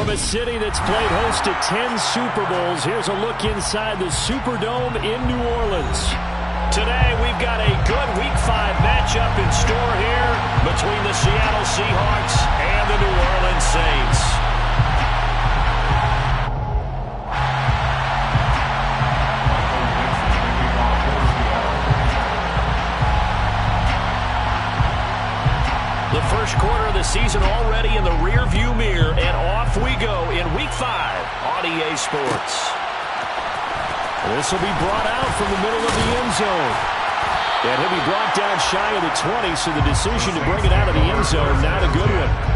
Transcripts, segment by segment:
From a city that's played host to 10 Super Bowls, here's a look inside the Superdome in New Orleans. Today, we've got a good Week 5 matchup in store here between the Seattle Seahawks and the New Orleans Saints. The first quarter of the season already in the rear-view mirror, and off we go in Week 5 on EA Sports. This will be brought out from the middle of the end zone. And he'll be brought down shy of the 20, so the decision to bring it out of the end zone, not a good one.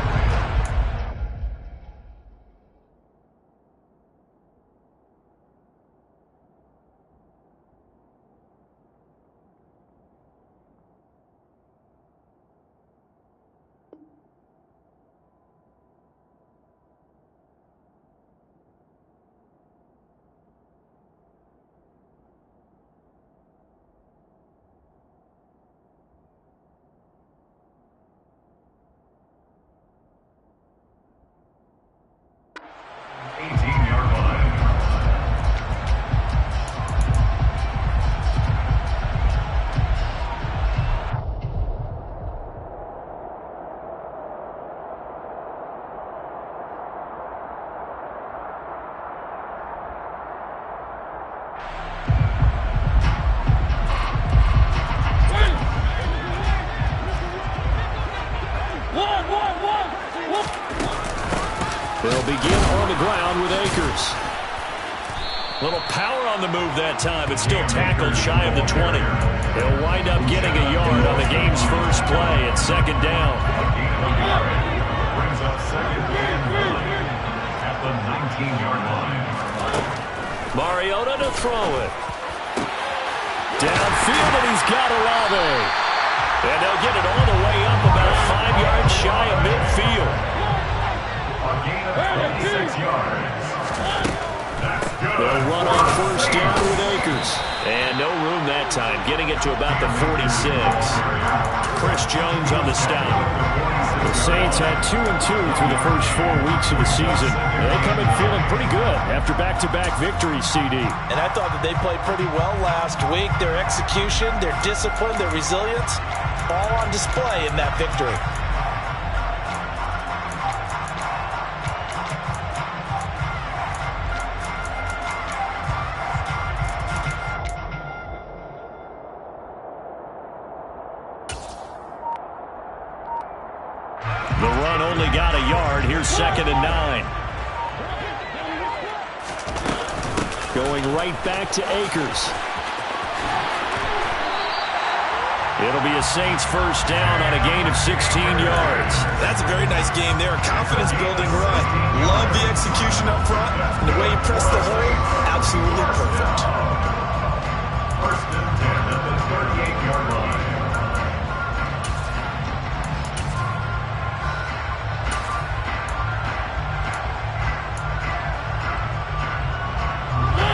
They'll begin on the ground with Akers. Little power on the move that time, but still tackled shy of the 20. He'll wind up getting a yard on the game's first play at second down. Brings up second and 9 at the 19-yard line. Mariota to throw it. Downfield, and he's got Olave. And they'll get it all the way up about 5 yards shy of midfield. A gain of 26 yards. That's good. They'll run on first down with Akers. And no room that time, getting it to about the 46. Chris Jones on the stop. The Saints had 2-2 through the first 4 weeks of the season. They come in feeling pretty good after back-to-back victories, CD. And I thought that they played pretty well last week. Their execution, their discipline, their resilience, all on display in that victory. The run only got a yard. Here's second and 9. Going right back to Akers. It'll be a Saints first down on a gain of 16 yards. That's a very nice game there. A confidence-building run. Love the execution up front. And the way he pressed the hole, absolutely perfect. First and 10 at the 38-yard line.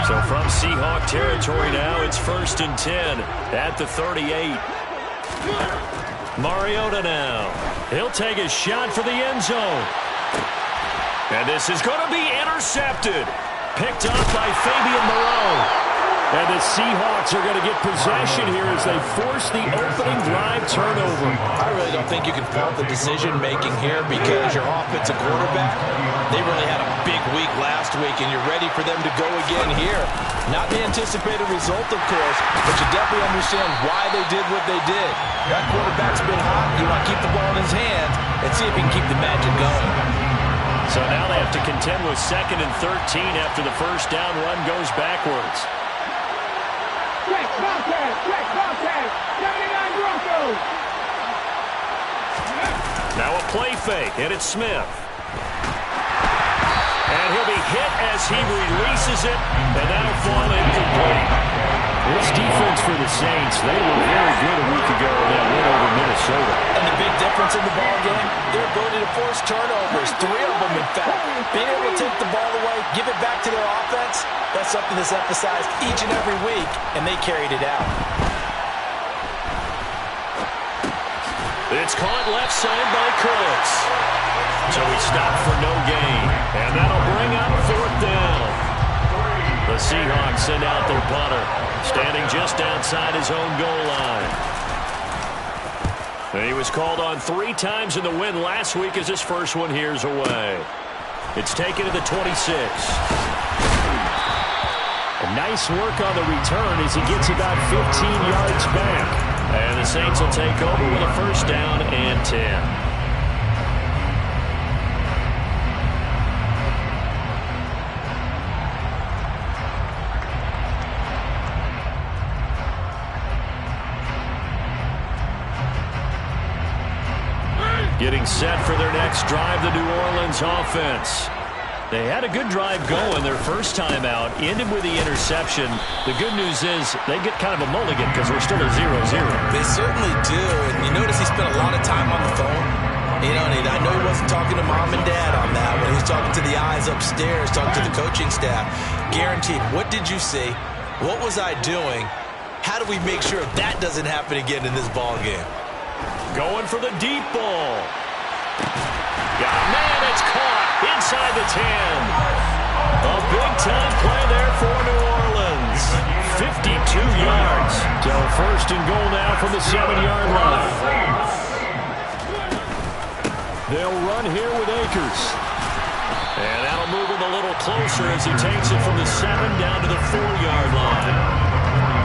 So from Seahawk territory now, it's first and 10 at the 38. Mariota now. He'll take a shot for the end zone. And this is going to be intercepted. Picked up by Fabian Moreau. And the Seahawks are going to get possession here as they force the opening drive turnover. I really don't think you can fault the decision-making here because your offensive quarterback, they really had a big week last week, and you're ready for them to go again here. Not the anticipated result, of course, but you definitely understand why they did what they did. That quarterback's been hot. You want to keep the ball in his hands and see if he can keep the magic going. So now they have to contend with second and 13 after the first down run goes backwards. Check, Bobcat, 79 Broncos. Now a play fake, and it's Smith. And he'll be hit as he releases it, and that'll fall incomplete. This defense for the Saints, they were very good a week ago in that win over Minnesota. And the big difference in the ball game, their ability to force turnovers, 3 of them in fact. Being able to take the ball away, give it back to their offense, that's something that's emphasized each and every week, and they carried it out. It's caught left side by Cooks. So he stopped for no gain. And that'll bring up 4th down. The Seahawks send out their punter, standing just outside his own goal line. And he was called on 3 times in the win last week as his first one here's away. It's taken to the 26. Nice work on the return as he gets about 15 yards back. And the Saints will take over with a 1st down and 10. Getting set for their next drive, the New Orleans offense. They had a good drive going their first time out, ended with the interception. The good news is they get kind of a mulligan because we're still at 0-0. They certainly do, and you notice he spent a lot of time on the phone. You know, and I know he wasn't talking to mom and dad on that one. He was talking to the eyes upstairs, talking to the coaching staff. Guaranteed. What did you see? What was I doing? How do we make sure that doesn't happen again in this ball game? Going for the deep ball. Yeah, man, it's caught inside the 10. A big-time play there for New Orleans. 52 yards. So 1st and goal now from the 7-yard line. They'll run here with Akers. And that'll move him a little closer as he takes it from the 7 down to the 4-yard line.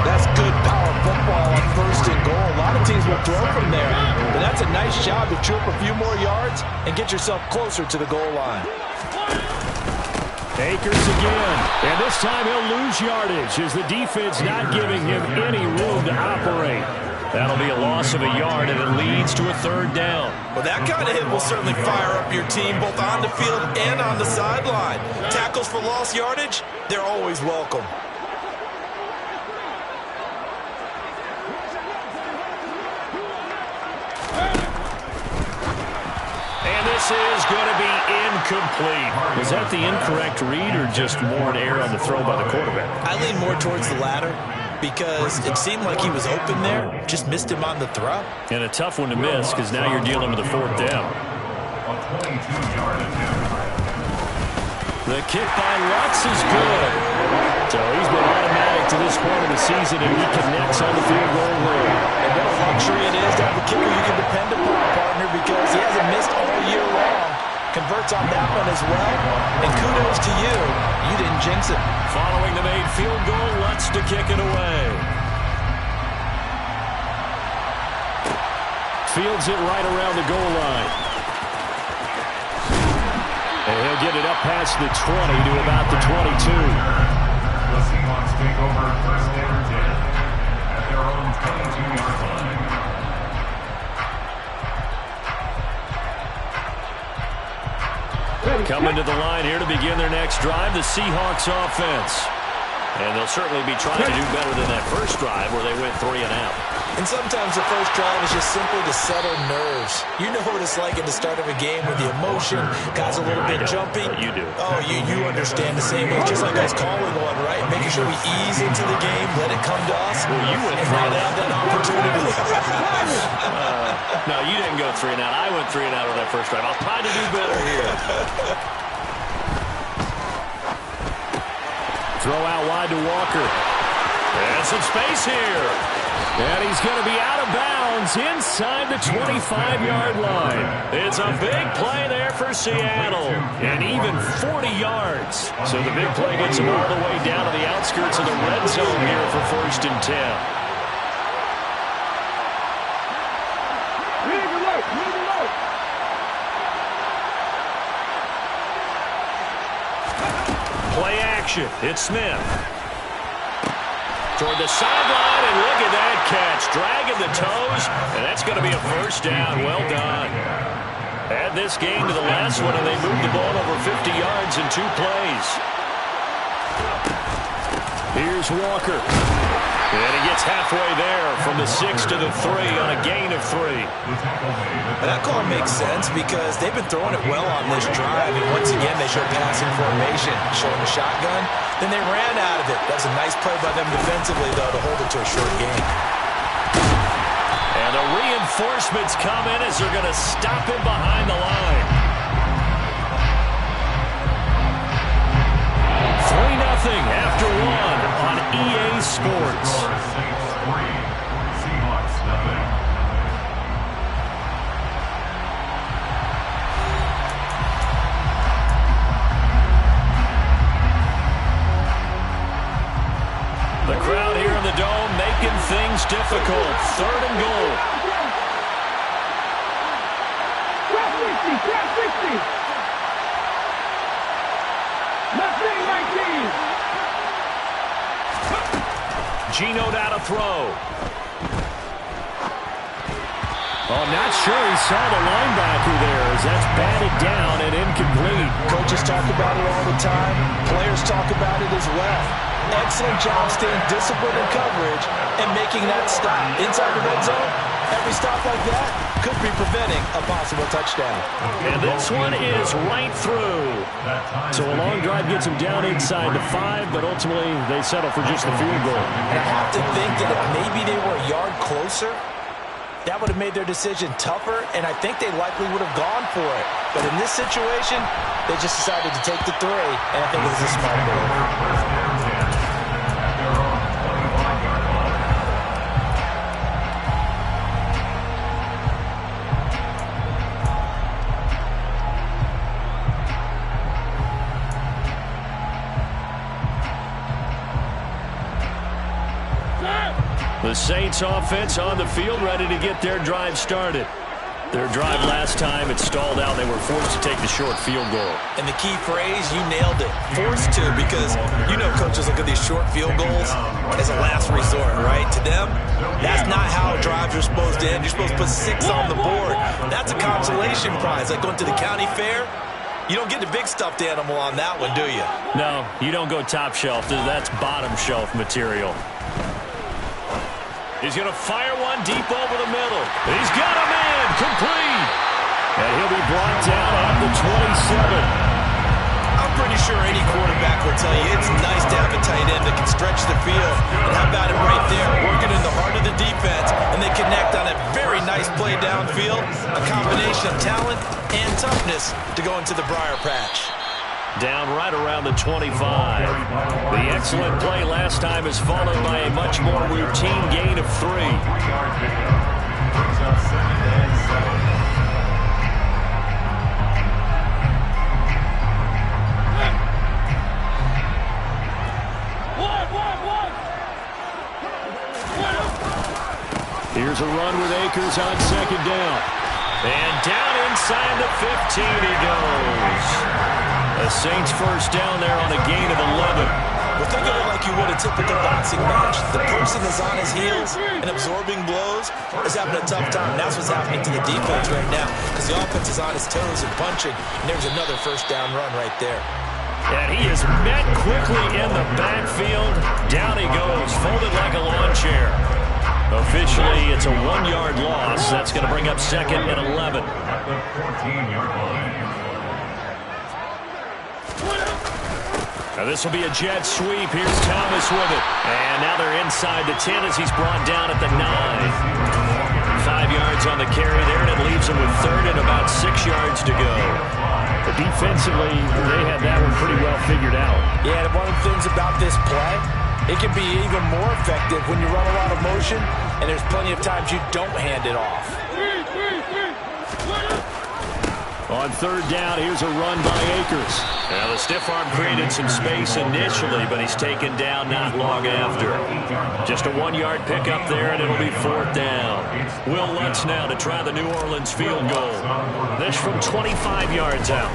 That's good power football on 1st and goal. A lot of teams will throw from there. But that's a nice job to chew up a few more yards and get yourself closer to the goal line. Akers again. And this time he'll lose yardage as the defense not giving him any room to operate. That'll be a loss of a yard, and it leads to a 3rd down. Well, that kind of hit will certainly fire up your team both on the field and on the sideline. Tackles for lost yardage, they're always welcome. This is going to be incomplete. Was that the incorrect read or just more an error on the throw by the quarterback? I lean more towards the latter because it seemed like he was open there, just missed him on the throw. And a tough one to miss because now you're dealing with a 4th down. The kick by Lutz is good. So he's been automatic to this point of the season, and he connects on the field goal line. And what a luxury it is to have a kicker you can depend upon, partner, because he hasn't missed all year long. Converts on that one as well. And kudos to you. You didn't jinx it. Following the made field goal, Lutz to kick it away. Fields it right around the goal line. And he'll get it up past the 20 to about the 22. The Seahawks take over 1st and 10 at their own 22-yard line. Coming to the line here to begin their next drive, the Seahawks offense. And they'll certainly be trying to do better than that first drive where they went 3 and out. And sometimes the first drive is just simply to settle nerves. You know what it's like at the start of a game with the emotion, guys a little bit jumpy. You do. Oh, you understand the same way, just like us calling one, right? Making sure we ease into the game, let it come to us, well, you went and not have that opportunity. No, you didn't go 3 and out. I went 3 and out on that first drive. I'll try to do better here. Throw out wide to Walker. And some space here. And he's going to be out of bounds inside the 25-yard line. It's a big play there for Seattle. And even 40 yards. So the big play gets him all the way down to the outskirts of the red zone here for 1st and 10. Play action. It's Smith. Toward the sideline, and look at that catch. Dragging the toes, and that's going to be a 1st down. Well done. Add this game to the last one, and they moved the ball over 50 yards in 2 plays. Here's Walker. And he gets halfway there from the 6 to the 3 on a gain of 3. And that call makes sense because they've been throwing it well on this drive. And once again, they showed passing formation, showing the shotgun. Then they ran out of it. That was a nice play by them defensively, though, to hold it to a short gain. And the reinforcements come in as they're going to stop him behind the line. after one on EA Sports. Seahawks nothing. The crowd here in the Dome making things difficult. 3rd and goal. Cross 60, cross 60. Nothing, 19. Geno out to throw. Oh, not sure he saw the linebacker there as that's batted down and incomplete. Coaches talk about it all the time. Players talk about it as well. Excellent job staying disciplined in coverage and making that stop inside the red zone. Every stop like that could be preventing a possible touchdown. And this one is right through. So a long drive gets them down inside the 5, but ultimately they settle for just the field goal. And I have to think that if maybe they were a yard closer, that would have made their decision tougher, and I think they likely would have gone for it. But in this situation, they just decided to take the 3, and I think it was a smart move. The Saints offense on the field, ready to get their drive started. Their drive last time, it stalled out. They were forced to take the short field goal. And the key phrase, you nailed it. Forced to, because you know coaches look at these short field goals as a last resort, right? To them, that's not how drives are supposed to end. You're supposed to put 6 on the board. That's a consolation prize, like going to the county fair. You don't get the big stuffed animal on that one, do you? No, you don't go top shelf. That's bottom shelf material. He's going to fire one deep over the middle. He's got him in. Complete. And he'll be brought down at the 27. I'm pretty sure any quarterback will tell you it's nice to have a tight end that can stretch the field. And how about him right there, working in the heart of the defense, and they connect on a very nice play downfield, a combination of talent and toughness to go into the briar patch. Down right around the 25. The excellent play last time is followed by a much more routine gain of 3. 3-yard pickup. Brings up 2nd and 7. Here's a run with Akers on 2nd down. And down inside the 15 he goes. A Saints first down there on a gain of 11. Well, think of it like you would a typical boxing match. The person is on his heels and absorbing blows is having a tough time. That's what's happening to the defense right now because the offense is on his toes and punching, and there's another first down run right there. And he is met quickly in the backfield. Down he goes, folded like a lawn chair. Officially, it's a 1-yard loss. That's going to bring up 2nd and 11. At the 14-yard line. Now this will be a jet sweep. Here's Thomas with it. And now they're inside the 10 as he's brought down at the 9. 5 yards on the carry there, and it leaves him with 3rd and about 6 yards to go. But defensively, they had that one pretty well figured out. Yeah, and one of the things about this play, it can be even more effective when you run a lot of motion, and there's plenty of times you don't hand it off. On 3rd down, here's a run by Akers. Now the stiff arm created some space initially, but he's taken down not long after. Just a 1-yard pickup there, and it'll be 4th down. Will Lutz now to try the New Orleans field goal. This from 25 yards out.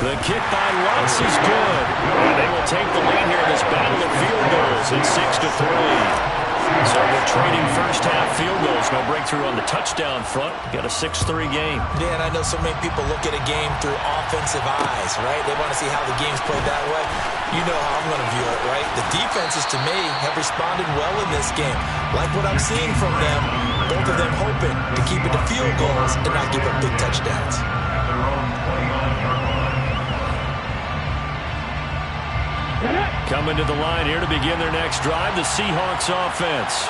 The kick by Lutz is good. And they will take the lead here in this battle of field goals. It's 6-3. So we're trading first-half field goals. No breakthrough on the touchdown front. Got a 6-3 game. Yeah, and I know so many people look at a game through offensive eyes, right? They want to see how the game's played that way. You know how I'm going to view it, right? The defenses, to me, have responded well in this game. Like what I'm seeing from them, both of them hoping to keep it to field goals and not give up big touchdowns. Coming to the line here to begin their next drive, the Seahawks offense.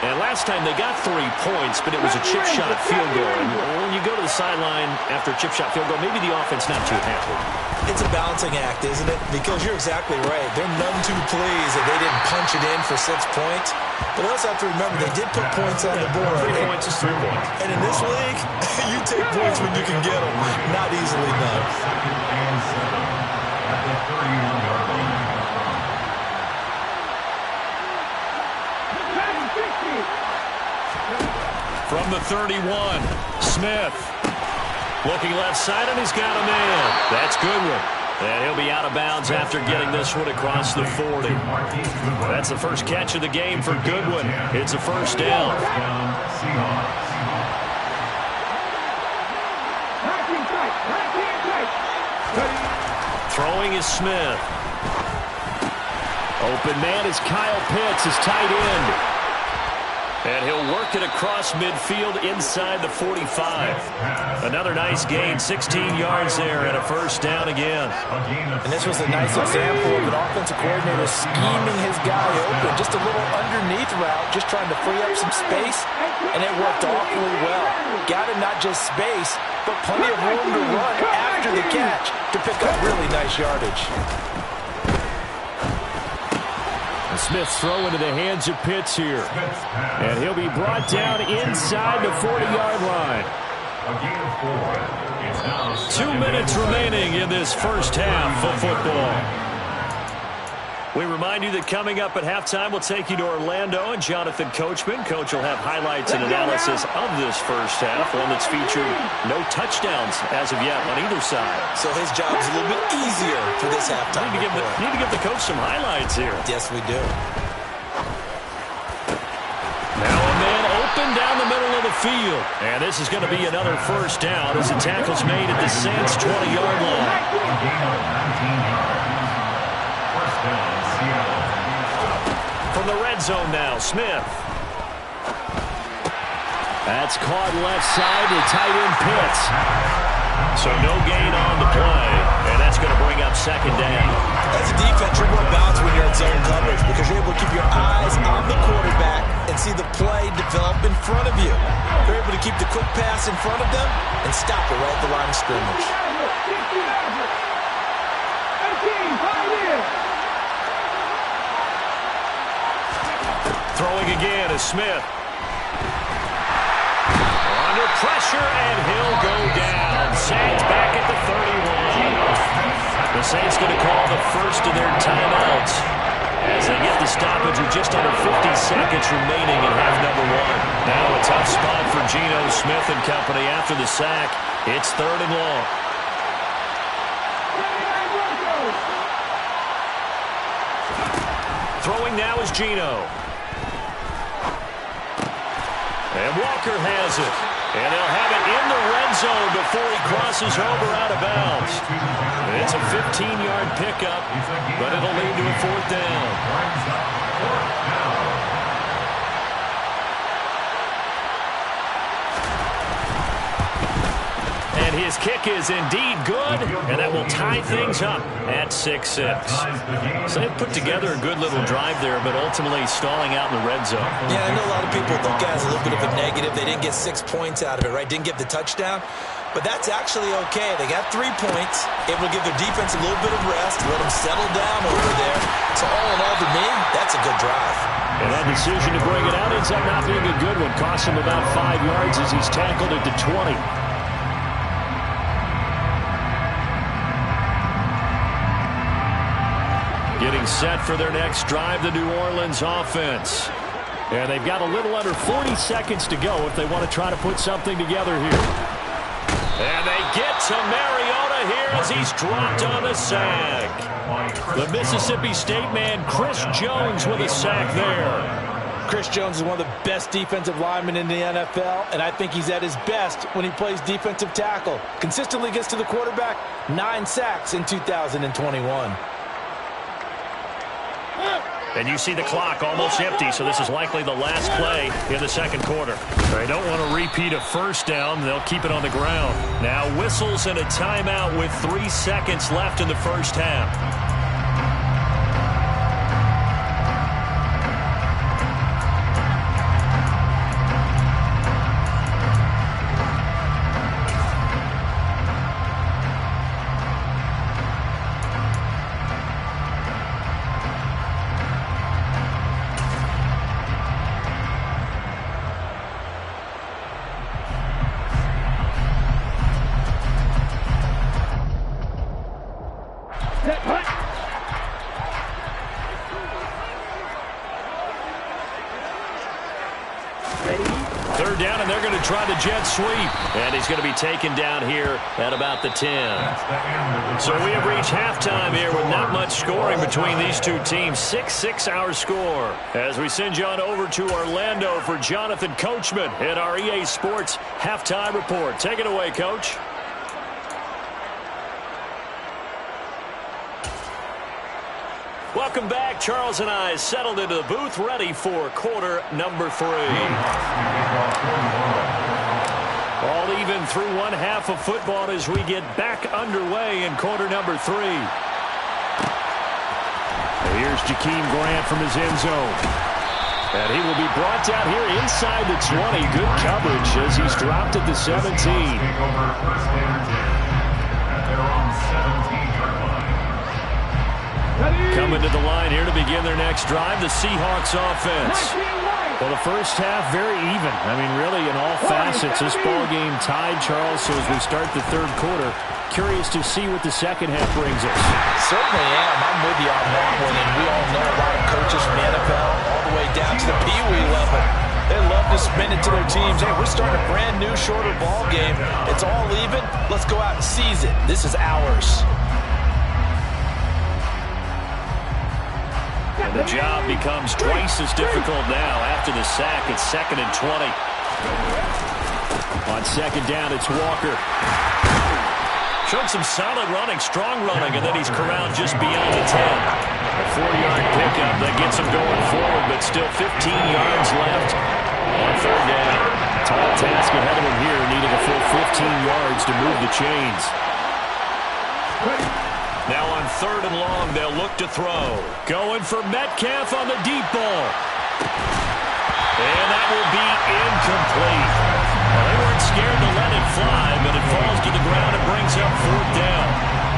And last time they got 3 points, but it was a chip shot field goal. And when you go to the sideline after a chip shot field goal, maybe the offense not too happy. It's a balancing act, isn't it? Because you're exactly right. They're none too pleased that they didn't punch it in for 6 points. But also have to remember, they did put points on the board. 3 points is 3 points. And in this league, you take points when you can get them. Not easily done. And 7 at the 31-yard line. From the 31, Smith. Looking left side, and he's got a man. That's Goodwin. And he'll be out of bounds after getting this one across the 40. That's the first catch of the game for Goodwin. It's a first down. Throwing is Smith. Open man is Kyle Pitts, his tight end. And he'll work it across midfield inside the 45. Another nice gain, 16 yards there, and a first down again. And this was a nice example of an offensive coordinator scheming his guy open. Just a little underneath route, just trying to free up some space, and it worked awfully well. Got him not just space, but plenty of room to run after the catch to pick up really nice yardage. Smith's throw into the hands of Pitts here. And he'll be brought down inside the 40-yard line. 2 minutes remaining in this first half of football. We remind you that coming up at halftime, we'll take you to Orlando and Jonathan Coachman. Coach will have highlights and analysis of this first half, one that's featured no touchdowns as of yet on either side. So his job's a little bit easier for this halftime. Need to give the coach some highlights here. Yes, we do. Now a man open down the middle of the field. And this is going to be another first down as the tackle's made at the Saints' 20-yard line. From the red zone now, Smith. That's caught left side to tight end Pitts. So no gain on the play, and that's going to bring up second down. As a defense, you're more balanced when you're in zone coverage because you're able to keep your eyes on the quarterback and see the play develop in front of you. You're able to keep the quick pass in front of them and stop it right at the line of scrimmage. Throwing again is Smith. Under pressure, and he'll go down. Saints back at the 31. The Saints going to call the first of their timeouts as they get the stoppage with just under 50 seconds remaining in half number 1. Now a tough spot for Geno Smith and company after the sack. It's 3rd and long. Throwing now is Geno. And Walker has it. And they'll have it in the red zone before he crosses over out of bounds. It's a 15-yard pickup, but it'll lead to a 4th down. And his kick is indeed good, and that will tie things up at 6-6. So they put together a good little drive there, but ultimately stalling out in the red zone. Yeah, I know a lot of people look at it as a little bit of a negative. They didn't get 6 points out of it, right? Didn't get the touchdown. But that's actually okay. They got 3 points. Able to give their defense a little bit of rest, let them settle down over there. So all in all, to me, that's a good drive. And that decision to bring it out ends up not being a good one. Cost him about 5 yards as he's tackled at the 20. Getting set for their next drive, the New Orleans offense. And they've got a little under 40 seconds to go if they want to try to put something together here. And they get to Mariota here as he's dropped on the sack. The Mississippi State man, Chris Jones, with a sack there. Chris Jones is one of the best defensive linemen in the NFL, and I think he's at his best when he plays defensive tackle. Consistently gets to the quarterback, 9 sacks in 2021. And you see the clock almost empty, so this is likely the last play in the second quarter. They don't want to repeat a first down. They'll keep it on the ground. Now whistles and a timeout with 3 seconds left in the first half. Third down, and they're going to try the jet sweep. And he's going to be taken down here at about the 10. So we have reached halftime here with not much scoring between these two teams. 6-6 our score. As we send you on over to Orlando for Jonathan Coachman at our EA Sports Halftime Report. Take it away, Coach. Welcome back. Charles and I settled into the booth, ready for quarter number 3. All even through one half of football as we get back underway in quarter number 3. Here's Jakeem Grant from his end zone. And he will be brought down here inside the 20. Good coverage as he's dropped at the 17. Coming to the line here to begin their next drive, the Seahawks offense. Well, the first half very even. I mean, really, in all facets, this ball game tied, Charles. So as we start the third quarter, curious to see what the second half brings us. Certainly am. I'm with you on that one, and we all know a lot of coaches from the NFL all the way down to the Pee-wee level. They love to spin it to their teams. Hey, we're starting a brand new, shorter ball game. It's all even. Let's go out and seize it. This is ours. And the job becomes twice as difficult now after the sack. It's 2nd and 20. On second down, it's Walker. Showed some solid running, strong running, and then he's corralled just beyond the 10. A 4-yard pickup that gets him going forward, but still 15 yards left on third down. Tall task ahead of him here, needing a full 15 yards to move the chains. Now on third and long, they'll look to throw. Going for Metcalf on the deep ball. And that will be incomplete. Well, they weren't scared to let it fly, but it falls to the ground and brings up fourth down.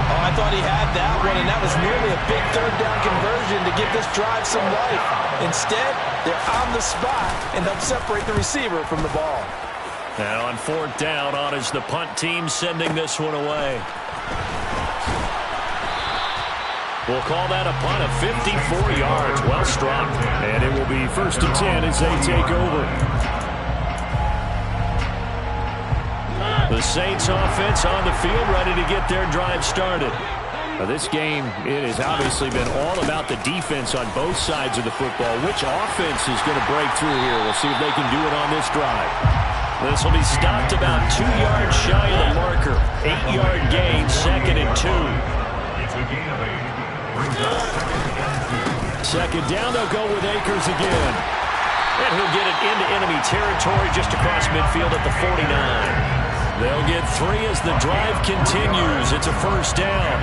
Oh, I thought he had that one, and that was nearly a big third down conversion to give this drive some life. Instead, they're on the spot and help separate the receiver from the ball. Now on fourth down, on is the punt team sending this one away. We'll call that a punt of 54 yards. Well struck. And it will be 1st and 10 as they take over. The Saints offense on the field, ready to get their drive started. Now this game, it has obviously been all about the defense on both sides of the football. Which offense is going to break through here? We'll see if they can do it on this drive. This will be stopped about 2 yards shy of the marker. 8-yard gain, 2nd and 2. It's a gain of 8. Second down, they'll go with Akers again. And he'll get it into enemy territory just across midfield at the 49. They'll get 3 as the drive continues. It's a first down.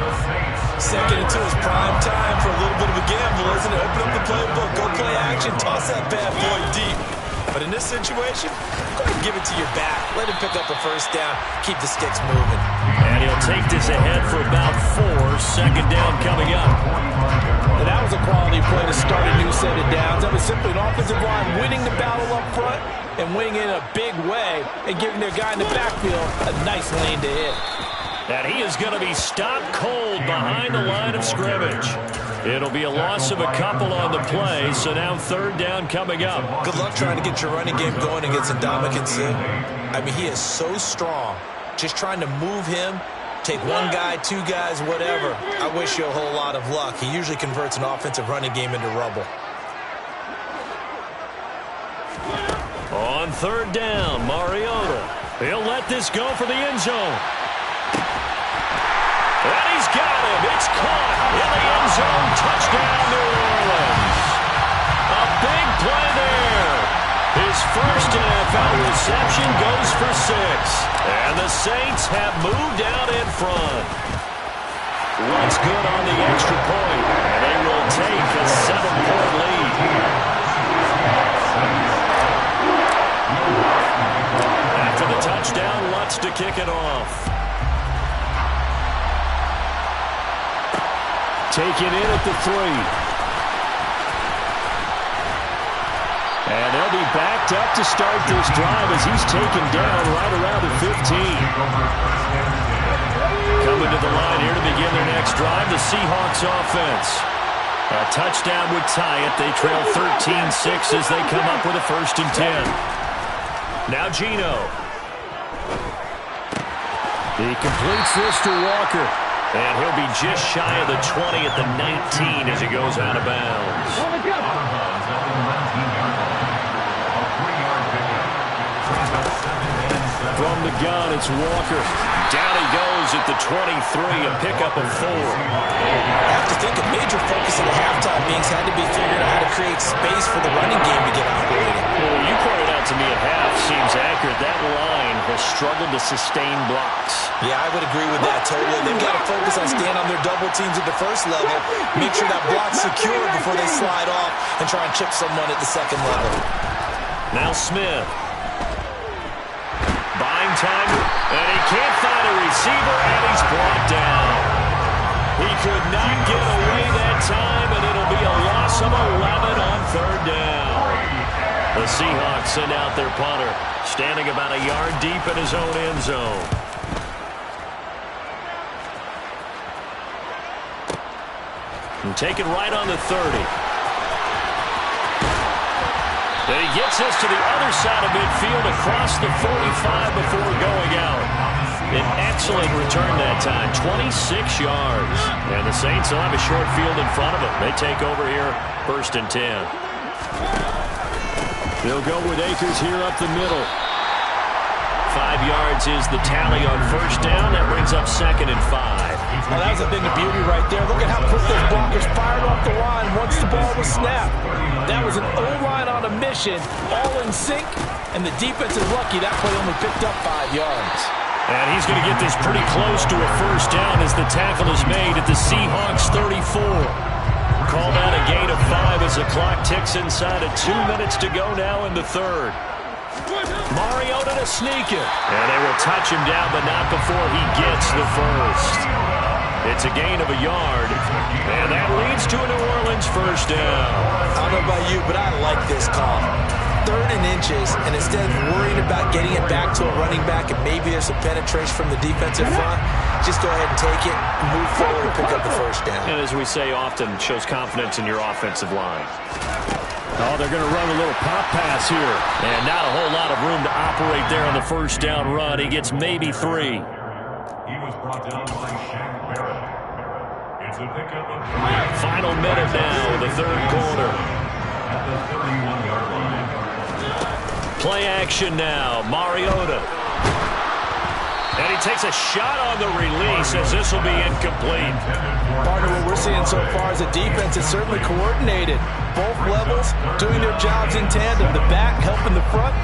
2nd and 2 is prime time for a little bit of a gamble, isn't it? Open up the playbook, go play action, toss that bad boy deep. But in this situation, go ahead and give it to your back. Let him pick up a first down. Keep the sticks moving. And he'll take this ahead for about 4. Second down coming up. And that was a quality play to start a new set of downs. That was simply an offensive line winning the battle up front and winning in a big way and giving their guy in the backfield a nice lane to hit. And he is going to be stopped cold behind the line of scrimmage. It'll be a loss of a couple on the play, so now third down coming up. Good luck trying to get your running game going against Ndamukong Suh. I mean, he is so strong. Just trying to move him, take one guy, 2 guys, whatever. I wish you a whole lot of luck. He usually converts an offensive running game into rubble. On third down, Mariota. He'll let this go for the end zone. And he's got him. It's caught in the end zone. Touchdown, New Orleans. A big play there. His first NFL reception goes for 6. And the Saints have moved out in front. What's good on the extra point? And they will take a 7-point lead. After the touchdown, Lutz to kick it off. Take it in at the 3. And they'll be backed up to start this drive as he's taken down right around the 15. Coming to the line here to begin their next drive, the Seahawks offense. A touchdown would tie it. They trail 13-6 as they come up with a 1st and 10. Now Gino. He completes this to Walker. And he'll be just shy of the 20 at the 19 as he goes out of bounds. From the gun, it's Walker. Down he goes at the 23, a pickup of 4. I have to think a major focus of the halftime meetings had to be figuring out how to create space for the running game to get operating. Well, you pointed out to me at half, seems accurate. That line has struggled to sustain blocks. Yeah, I would agree with that totally. They've got to focus on staying on their double teams at the first level, make sure that block's secure before they slide off and try and chip someone at the second level. Now Smith. Buying time, and he can't find a receiver, and he's brought down. He could not get away that time, and it'll be a loss of 11 on third down. The Seahawks send out their punter, standing about a yard deep in his own end zone. And take it right on the 30. Then he gets us to the other side of midfield across the 45 before going out. An excellent return that time, 26 yards. And the Saints will have a short field in front of them. They take over here, 1st and 10. They'll go with Akers here up the middle. 5 yards is the tally on 1st down. That brings up 2nd and 5. Well, that was a thing of beauty right there. Look at how quick those blockers fired off the line once the ball was snapped. That was an O-line on a mission, all in sync, and the defense is lucky that play only picked up 5 yards. And he's going to get this pretty close to a 1st down as the tackle is made at the Seahawks 34. Called out a gain of 5 as the clock ticks inside of 2 minutes to go now in the 3rd. Mariota to sneak it. And they will touch him down, but not before he gets the 1st. It's a gain of a yard, and that leads to a New Orleans 1st down. I don't know about you, but I like this call. 3rd and inches, and instead of worrying about getting it back to a running back and maybe there's some penetration from the defensive front, just go ahead and take it, move forward, and pick up the 1st down. And as we say often, shows confidence in your offensive line. Oh, they're going to run a little pop pass here. And not a whole lot of room to operate there on the 1st down run. He gets maybe 3. He was brought down by Shaq Barrett. It's a pickup of Final minute now, the 3rd quarter. at the 31-yard line. Play action now, Mariota. And he takes a shot on the release as this will be incomplete. Partner, what we're seeing so far is a defense is certainly coordinated. Both levels doing their jobs in tandem. The back helping the front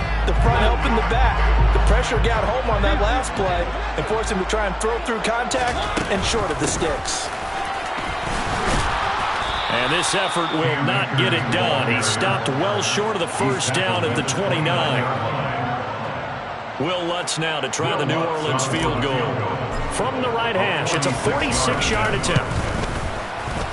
helping the back. The pressure got home on that last play and forced him to try and throw through contact and short of the sticks. And this effort will not get it done. He stopped well short of the 1st down at the 29. Will Lutz now to try the New Orleans field goal. From the right hash, it's a 46-yard attempt.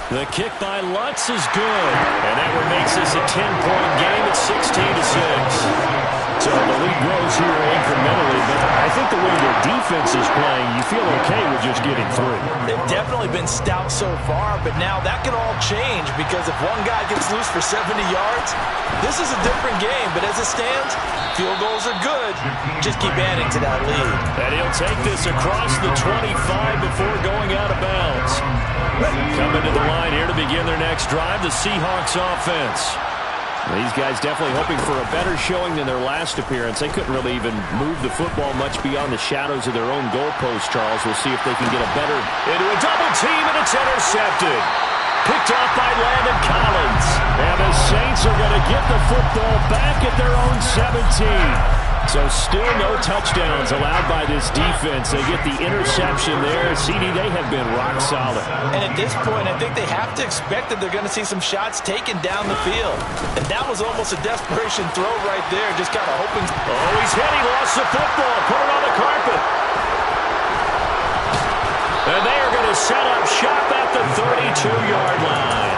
The kick by Lutz is good. And that makes this a 10-point game at 16-6. So the lead grows here incrementally, but I think the way their defense is playing, you feel okay with just getting through. They've definitely been stout so far, but now that can all change because if one guy gets loose for 70 yards, this is a different game. But as it stands, field goals are good. Just keep adding to that lead. And he'll take this across the 25 before going out of bounds. Coming to the line here to begin their next drive, the Seahawks offense. These guys definitely hoping for a better showing than their last appearance. They couldn't really even move the football much beyond the shadows of their own goalpost, Charles. We'll see if they can get a better... Into a double team, and it's intercepted. Picked off by Landon Collins. And the Saints are going to get the football back at their own 17. So still no touchdowns allowed by this defense. They get the interception there. CD, they have been rock solid. And at this point, I think they have to expect that they're going to see some shots taken down the field. And that was almost a desperation throw right there, just kind of hoping. Oh, he's hit. He lost the football. Put it on the carpet. And they are going to set up shop at the 32-yard line.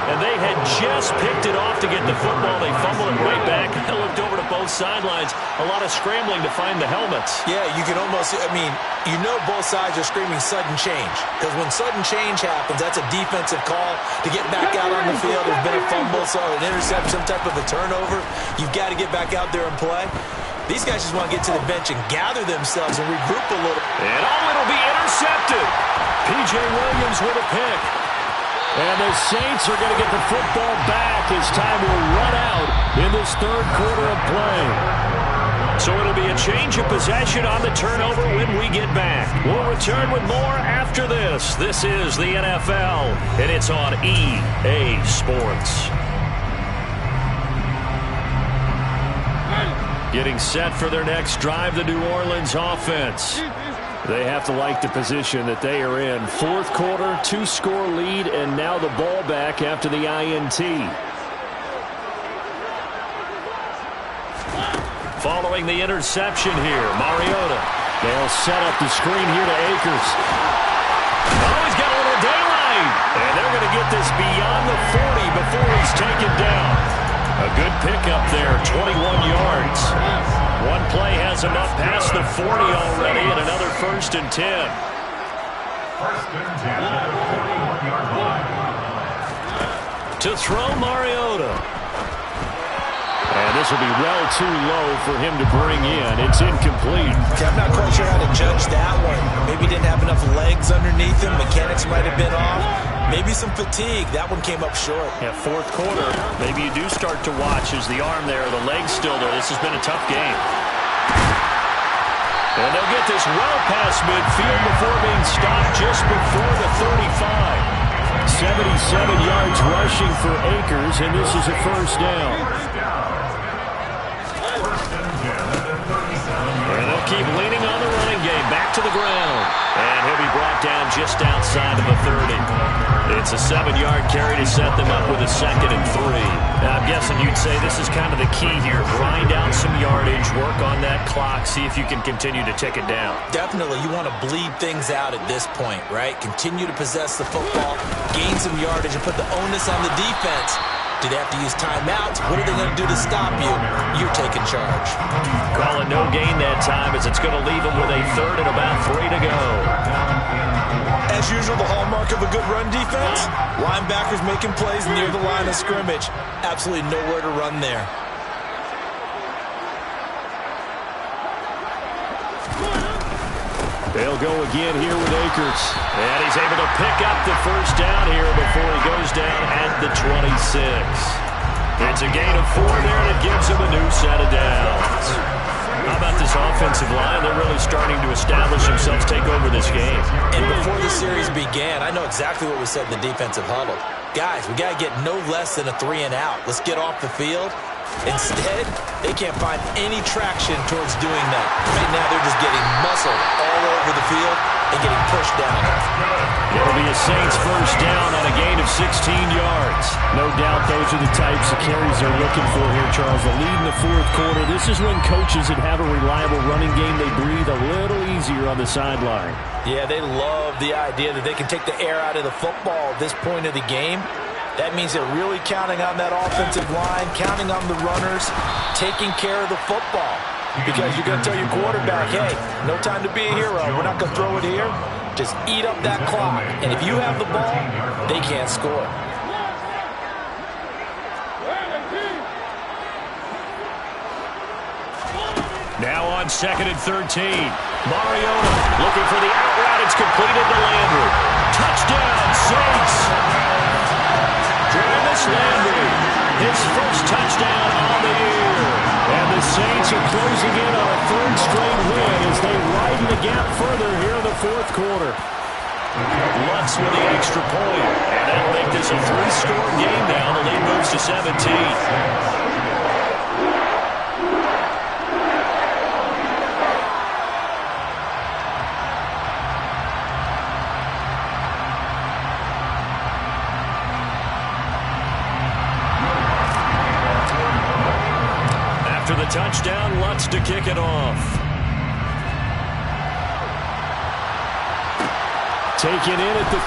And they had just picked it off to get the football. They fumbled it right back. They looked over to both sidelines. A lot of scrambling to find the helmets. Yeah, you can almost, you know both sides are screaming sudden change. Because when sudden change happens, that's a defensive call to get back out on the field. There's been a fumble, so an interception, some type of a turnover. You've got to get back out there and play. These guys just want to get to the bench and gather themselves and regroup a little. And it'll be intercepted. P.J. Williams with a pick. And the Saints are going to get the football back as time will run out in this third quarter of play. So it'll be a change of possession on the turnover when we get back. We'll return with more after this. This is the NFL, and it's on EA Sports. Getting set for their next drive, the New Orleans offense. They have to like the position that they are in. Fourth quarter, 2-score lead, and now the ball back after the INT. Following the interception here, Mariota. They'll set up the screen here to Akers. Oh, he's got a little daylight. And they're going to get this beyond the 40 before he's taken down. A good pickup there, 21 yards. One play has him up past the 40 already, and another 1st and 10. 1st and 10 at the 41-yard line. To throw Mariota. And this will be well too low for him to bring in. It's incomplete. Okay, I'm not quite sure how to judge that one. Maybe he didn't have enough legs underneath him. Mechanics might have been off. Maybe some fatigue. That one came up short. Yeah, fourth quarter, maybe you do start to watch as the arm there, the leg's still there. This has been a tough game. And they'll get this well past midfield before being stopped just before the 35. 77 yards rushing for Akers, and this is a 1st down. And they'll keep leaning on the running game. Back to the ground. And he'll be brought down just outside of the 30. It's a 7-yard carry to set them up with a 2nd and 3. Now, I'm guessing you'd say this is kind of the key here. Grind out some yardage, work on that clock, see if you can continue to tick it down. Definitely, you want to bleed things out at this point, right? Continue to possess the football, gain some yardage, and put the onus on the defense. Do they have to use timeouts? What are they going to do to stop you? You're taking charge. Call it no gain that time as it's going to leave them with a 3rd and about 3 to go. As usual, the hallmark of a good run defense, linebackers making plays near the line of scrimmage. Absolutely nowhere to run there. They'll go again here with Akers. And he's able to pick up the 1st down here before he goes down at the 26. It's a gain of 4 there that gives him a new set of downs. How about this offensive line? They're really starting to establish themselves, take over this game. And before the series began, I know exactly what we said in the defensive huddle. Guys, we got to get no less than a 3 and out. Let's get off the field. Instead, they can't find any traction towards doing that. Right now, they're just getting muscled all over the field and getting pushed down. It'll be a Saints 1st down on a gain of 16 yards. No doubt those are the types of carries they're looking for here, Charles. The lead in the 4th quarter. This is when coaches that have a reliable running game, they breathe a little easier on the sideline. Yeah, they love the idea that they can take the air out of the football at this point of the game. That means they're really counting on that offensive line, counting on the runners, taking care of the football. Because you're going to tell your quarterback, hey, no time to be a hero. We're not going to throw it here. Just eat up that clock. And if you have the ball, they can't score. Now on 2nd and 13. Mariota looking for the out route. It's completed to Landry. Touchdown, Saints. Travis Landry, his 1st touchdown on the year. And the Saints are closing in on a 3rd straight win as they widen the gap further here in the 4th quarter. Lutz with the extra point. And that'll make this a 3-score game now. The lead moves to 17. After the touchdown, Lutz to kick it off. Taken in at the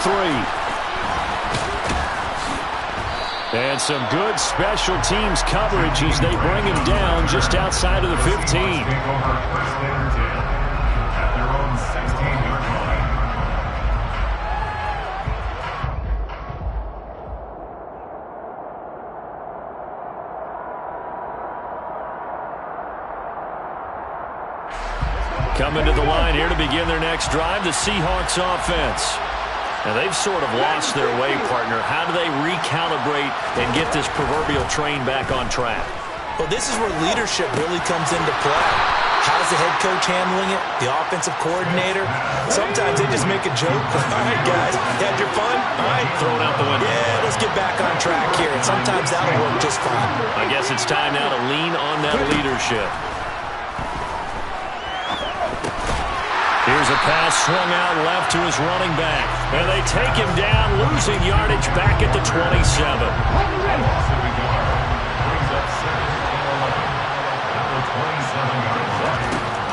3. And some good special teams coverage as they bring him down just outside of the 15. Coming to the line here to begin their next drive, the Seahawks offense. Now, they've sort of lost their way, partner. How do they recalibrate and get this proverbial train back on track? Well, this is where leadership really comes into play. How's the head coach handling it? The offensive coordinator? Sometimes they just make a joke. All right, guys, you had your fun? All right, throw it out the window. Yeah, let's get back on track here. And sometimes that'll work just fine. I guess it's time now to lean on that leadership. Here's a pass swung out left to his running back. And they take him down, losing yardage back at the 27.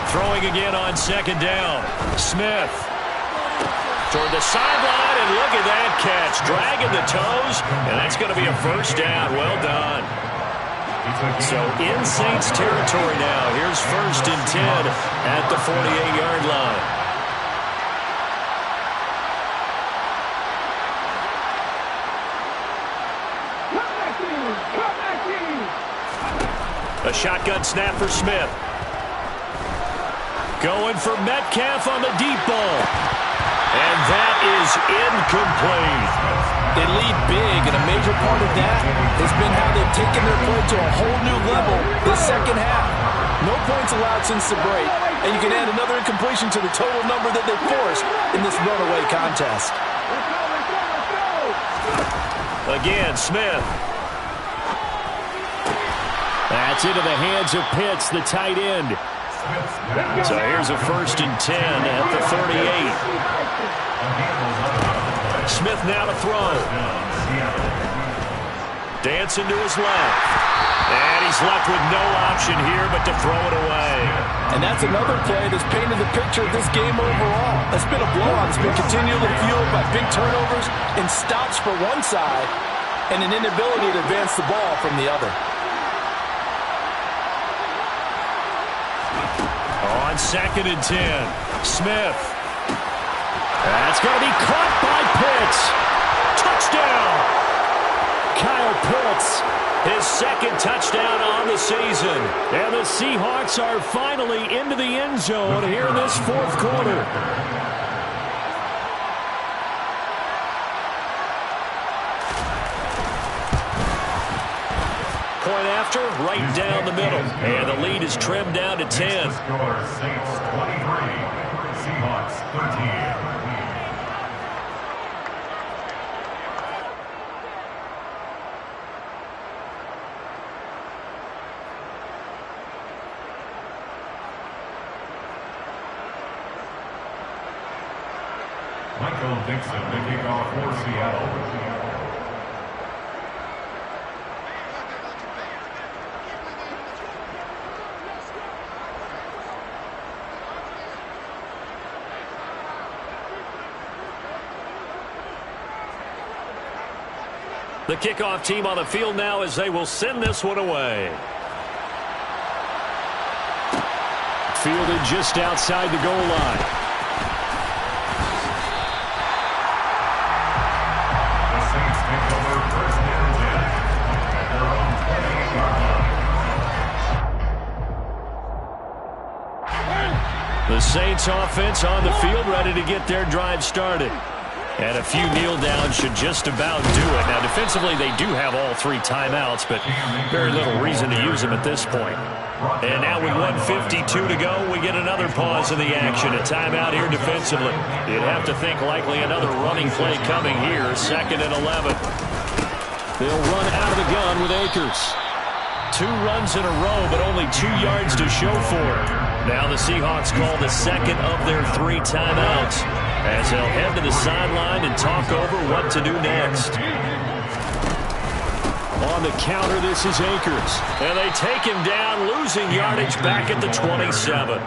Throwing again on second down. Smith toward the sideline, and look at that catch. Dragging the toes, and that's going to be a first down. Well done. So in Saints territory now. Here's 1st and 10 at the 48-yard line. A shotgun snap for Smith. Going for Metcalf on the deep ball. And that is incomplete. They lead big, and a major part of that has been how they've taken their play to a whole new level this second half. No points allowed since the break, and you can add another incompletion to the total number that they forced in this runaway contest. Again, Smith. That's into the hands of Pitts, the tight end. So here's a 1st and 10 at the 38. Smith now to throw. Dancing to his left. And he's left with no option here but to throw it away. And that's another play that's painted the picture of this game overall. It's been a blowout. It's been continually fueled by big turnovers and stops for one side and an inability to advance the ball from the other. On 2nd and 10, Smith. That's going to be caught by Pitts. Touchdown! Kyle Pitts, his 2nd touchdown on the season. And the Seahawks are finally into the end zone here in this 4th quarter. Point after, right down the middle. And the lead is trimmed down to 10. Score, Saints 23, Seahawks 13. Michael Dixon to kick off for Seattle. The kickoff team on the field now as they will send this one away. Fielded just outside the goal line. The Saints take over 1st and 10 at their own 28-yard line. The Saints offense on the field ready to get their drive started. And a few kneel downs should just about do it. Now, defensively, they do have all 3 timeouts, but very little reason to use them at this point. And now with 1:52 to go, we get another pause in the action. A timeout here defensively. You'd have to think likely another running play coming here. 2nd and 11. They'll run out of the gun with Akers. 2 runs in a row, but only 2 yards to show for it. Now the Seahawks call the 2nd of their 3 timeouts, as they'll head to the sideline and talk over what to do next. On the counter, this is Akers. And they take him down, losing yardage back at the 27.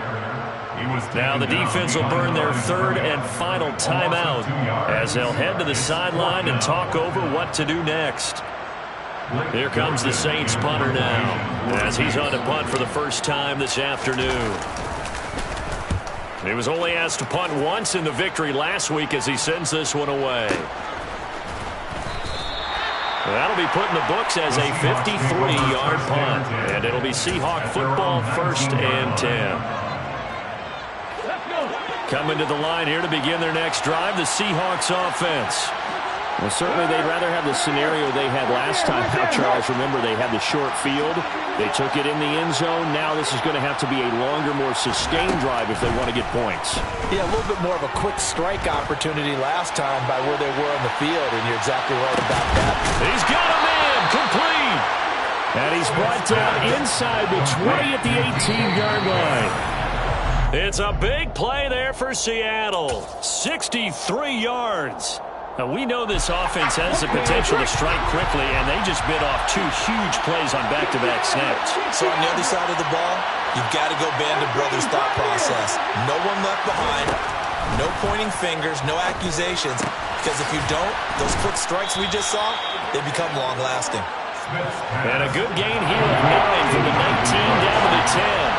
Now the defense will burn their 3rd and final timeout, as they'll head to the sideline and talk over what to do next. Here comes the Saints punter now, as he's on to punt for the first time this afternoon. He was only asked to punt once in the victory last week as he sends this one away. That'll be put in the books as a 53-yard punt, and it'll be Seahawk football 1st and 10. Coming to the line here to begin their next drive, the Seahawks offense. Well, certainly they'd rather have the scenario they had last time out, Charles. Remember, they had the short field. They took it in the end zone. Now this is going to have to be a longer, more sustained drive if they want to get points. Yeah, a little bit more of a quick strike opportunity last time by where they were on the field, and you're exactly right about that. He's got him in, complete. And he's brought down inside the 20 at the 18-yard line. It's a big play there for Seattle. 63 yards. Now, we know this offense has the potential to strike quickly, and they just bit off 2 huge plays on back-to-back snaps. So on the other side of the ball, you've got to go Band of Brothers thought process. No one left behind, no pointing fingers, no accusations, because if you don't, those quick strikes we just saw, they become long-lasting. And a good gain here of 9 from the 19 down to the 10.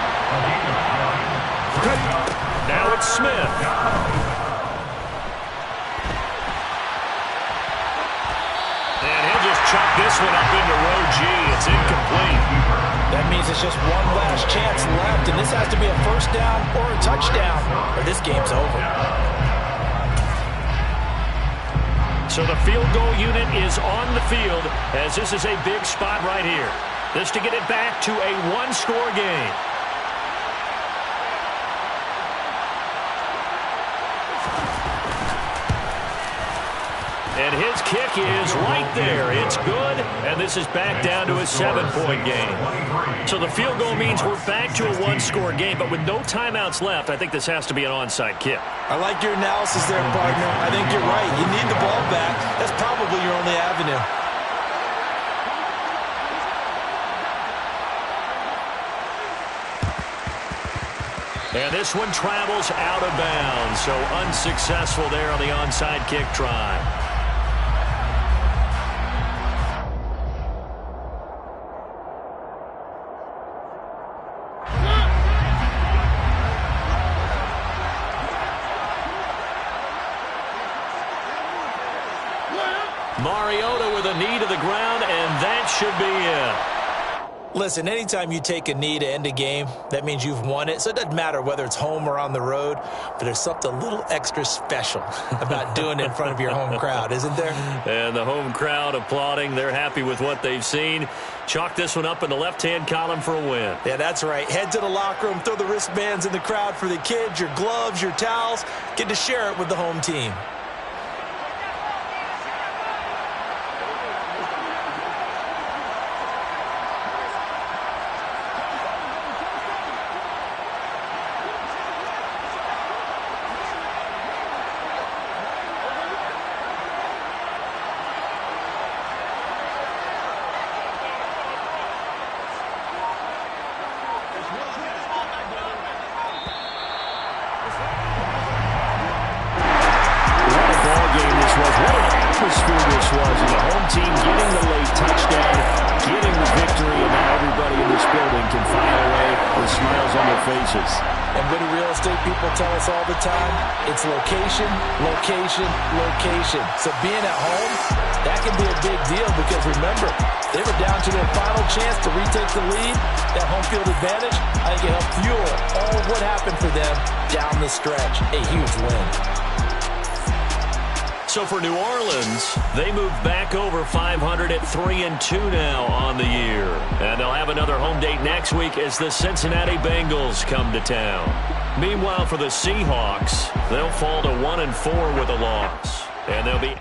Now it's Smith. Chuck this one up into row G. It's incomplete. That means it's just one last chance left, and this has to be a first down or a touchdown, or this game's over. So the field goal unit is on the field, as this is a big spot right here. This to get it back to a one-score game. And his kick is right there. It's good, and this is back down to a 7-point game. So the field goal means we're back to a one-score game, but with no timeouts left, I think this has to be an onside kick. I like your analysis there, partner. I think you're right. You need the ball back. That's probably your only avenue. And this one travels out of bounds, so unsuccessful there on the onside kick try. Mariota with a knee to the ground, and that should be it. Listen, anytime you take a knee to end a game, that means you've won it. So it doesn't matter whether it's home or on the road, but there's something a little extra special about doing it in front of your home crowd, isn't there? And the home crowd applauding. They're happy with what they've seen. Chalk this one up in the left-hand column for a win. Yeah, that's right. Head to the locker room, throw the wristbands in the crowd for the kids, your gloves, your towels. Get to share it with the home team. And what do real estate people tell us all the time? It's location, location, location. So being at home, that can be a big deal because remember, they were down to their final chance to retake the lead. That home field advantage, I think it helped fuel all of what happened for them down the stretch. A huge win. So for New Orleans, they move back over 500 at 3-2 now on the year. And they'll have another home date next week as the Cincinnati Bengals come to town. Meanwhile, for the Seahawks, they'll fall to 1-4 with a loss. And they'll be